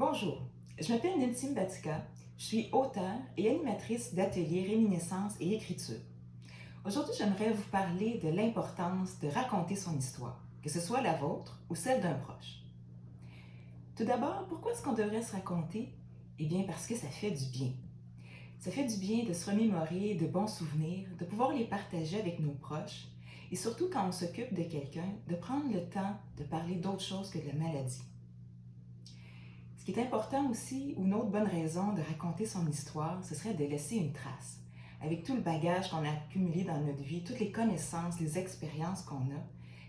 Bonjour, je m'appelle Nancy Mbatika, je suis auteure et animatrice d'ateliers Réminiscence et Écriture. Aujourd'hui, j'aimerais vous parler de l'importance de raconter son histoire, que ce soit la vôtre ou celle d'un proche. Tout d'abord, pourquoi est-ce qu'on devrait se raconter? Eh bien, parce que ça fait du bien. Ça fait du bien de se remémorer de bons souvenirs, de pouvoir les partager avec nos proches et surtout quand on s'occupe de quelqu'un, de prendre le temps de parler d'autre chose que de la maladie. Ce qui est important aussi, ou une autre bonne raison de raconter son histoire, ce serait de laisser une trace. Avec tout le bagage qu'on a accumulé dans notre vie, toutes les connaissances, les expériences qu'on a,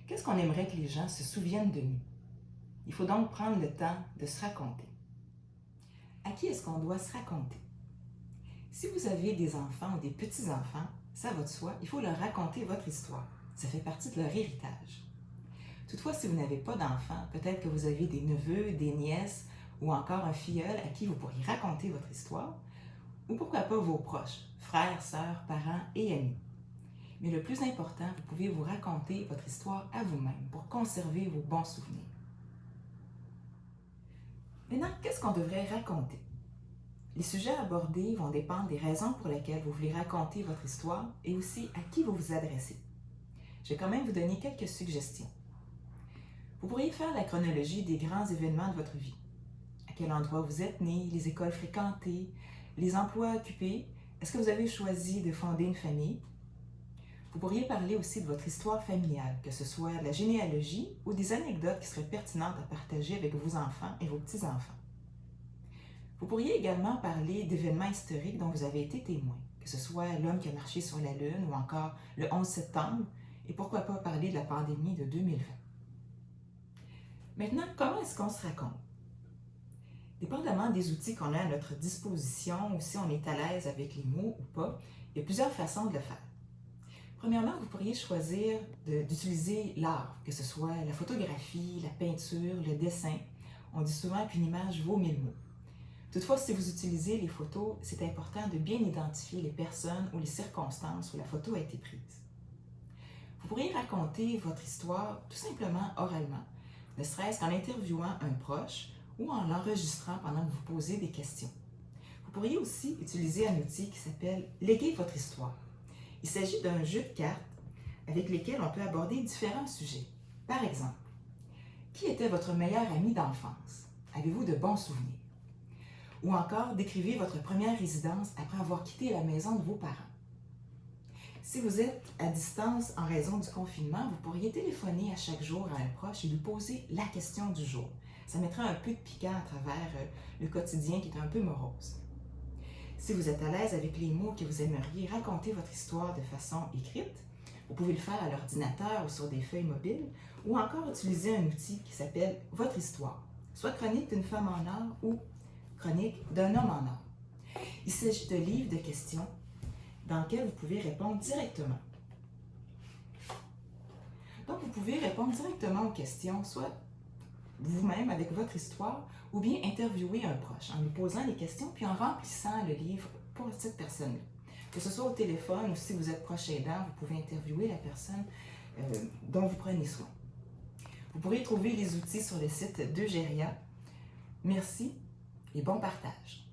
qu'est-ce qu'on aimerait que les gens se souviennent de nous? Il faut donc prendre le temps de se raconter. À qui est-ce qu'on doit se raconter? Si vous avez des enfants ou des petits-enfants, ça va de soi, il faut leur raconter votre histoire. Ça fait partie de leur héritage. Toutefois, si vous n'avez pas d'enfants, peut-être que vous avez des neveux, des nièces ou encore un filleul à qui vous pourriez raconter votre histoire, ou pourquoi pas vos proches, frères, sœurs, parents et amis. Mais le plus important, vous pouvez vous raconter votre histoire à vous-même pour conserver vos bons souvenirs. Maintenant, qu'est-ce qu'on devrait raconter? Les sujets abordés vont dépendre des raisons pour lesquelles vous voulez raconter votre histoire et aussi à qui vous vous adressez. Je vais quand même vous donner quelques suggestions. Vous pourriez faire la chronologie des grands événements de votre vie. À quel endroit vous êtes né, les écoles fréquentées, les emplois occupés. Est-ce que vous avez choisi de fonder une famille? Vous pourriez parler aussi de votre histoire familiale, que ce soit la généalogie ou des anecdotes qui seraient pertinentes à partager avec vos enfants et vos petits-enfants. Vous pourriez également parler d'événements historiques dont vous avez été témoin, que ce soit l'homme qui a marché sur la Lune ou encore le 11 septembre, et pourquoi pas parler de la pandémie de 2020. Maintenant, comment est-ce qu'on se raconte? Dépendamment des outils qu'on a à notre disposition ou si on est à l'aise avec les mots ou pas, il y a plusieurs façons de le faire. Premièrement, vous pourriez choisir d'utiliser l'art, que ce soit la photographie, la peinture, le dessin. On dit souvent qu'une image vaut 1000 mots. Toutefois, si vous utilisez les photos, c'est important de bien identifier les personnes ou les circonstances où la photo a été prise. Vous pourriez raconter votre histoire tout simplement oralement, ne serait-ce qu'en interviewant un proche ou en l'enregistrant pendant que vous posez des questions. Vous pourriez aussi utiliser un outil qui s'appelle « Léguer votre histoire ». Il s'agit d'un jeu de cartes avec lesquels on peut aborder différents sujets. Par exemple, qui était votre meilleur ami d'enfance? Avez-vous de bons souvenirs? Ou encore, décrivez votre première résidence après avoir quitté la maison de vos parents. Si vous êtes à distance en raison du confinement, vous pourriez téléphoner à chaque jour à un proche et lui poser la question du jour. Ça mettra un peu de piquant à travers le quotidien qui est un peu morose. Si vous êtes à l'aise avec les mots que vous aimeriez raconter votre histoire de façon écrite, vous pouvez le faire à l'ordinateur ou sur des feuilles mobiles, ou encore utiliser un outil qui s'appelle « Votre histoire », soit chronique d'une femme en or ou chronique d'un homme en or. Il s'agit de livres de questions dans lesquels vous pouvez répondre directement. Donc, vous pouvez répondre directement aux questions, soit vous-même avec votre histoire, ou bien interviewer un proche en lui posant les questions puis en remplissant le livre pour cette personne-là. Que ce soit au téléphone ou si vous êtes proche aidant, vous pouvez interviewer la personne dont vous prenez soin. Vous pourrez trouver les outils sur le site d'Eugéria. Merci et bon partage.